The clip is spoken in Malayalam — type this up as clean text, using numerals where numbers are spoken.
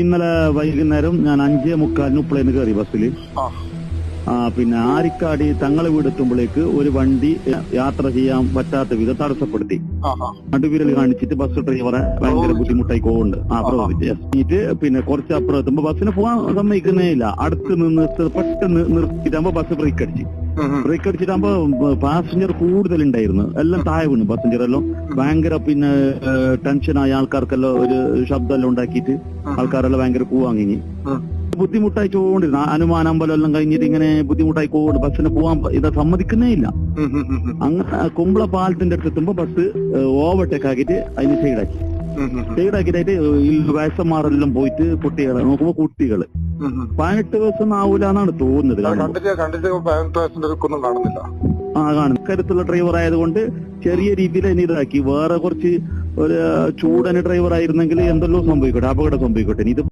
ഇന്നലെ വൈകുന്നേരം ഞാൻ 5:45 ഉപ്പളേന്ന് കയറി ബസ്സില്. പിന്നെ ആരിക്കാടി തങ്ങളെ വീടെത്തുമ്പോഴേക്ക് ഒരു വണ്ടി യാത്ര ചെയ്യാൻ പറ്റാത്ത വിധം തടസ്സപ്പെടുത്തി. നടുവിരൽ കാണിച്ചിട്ട് ബസ് ഡ്രൈവറെ ഭയങ്കര ബുദ്ധിമുട്ടായി പോകുന്നുണ്ട്. പ്രവർത്തിച്ചിട്ട് പിന്നെ കുറച്ച് അപ്പുറം എത്തുമ്പോ ബസ്സിന് പോകാൻ സമ്മതിക്കുന്നേ ഇല്ല. അടുത്ത് നിന്ന് പെട്ടെന്ന് നിർത്തിയിട്ടാകുമ്പോ ബസ് ബ്രേക്ക് അടിച്ചിട്ടാകുമ്പോ പാസഞ്ചർ കൂടുതലുണ്ടായിരുന്നു. എല്ലാം താഴെ വീണു. പാസഞ്ചർ എല്ലാം ഭയങ്കര പിന്നെ ടെൻഷനായ ആൾക്കാർക്കെല്ലാം ഒരു ശബ്ദമെല്ലാം ഉണ്ടാക്കിയിട്ട് ആൾക്കാരെല്ലാം ഭയങ്കര കൂവാങ്ങി ബുദ്ധിമുട്ടായി ചോണ്ടിരുന്നു. അനുമാനമ്പലം എല്ലാം കഴിഞ്ഞിട്ട് ഇങ്ങനെ ബുദ്ധിമുട്ടായി പോകുന്നുണ്ട്. ബസ്സിന് പോകാൻ ഇത് സമ്മതിക്കുന്നേ ഇല്ല. അങ്ങനെ കുമ്പള പാലത്തിന്റെ അടുത്ത് എത്തുമ്പോ ബസ് ഓവർടേക്ക് ആക്കിയിട്ട് അതിന് സൈഡാക്കിട്ടായിട്ട് വയസ്സന്മാരെല്ലാം പോയിട്ട് കുട്ടികളെ നോക്കുമ്പോ കുട്ടികള് 18 വയസ്സൊന്നും ആവൂലെന്നാണ് തോന്നുന്നത്. കാണുന്നു കരുത്തുള്ള ഡ്രൈവർ ആയതുകൊണ്ട് ചെറിയ രീതിയിൽ ഇനി ഇതാക്കി. വേറെ കുറച്ച് ഒരു ചൂടന് ഡ്രൈവർ ആയിരുന്നെങ്കിൽ എന്തെല്ലോ സംഭവിക്കട്ടെ, അപകടം സംഭവിക്കട്ടെ. ഇത്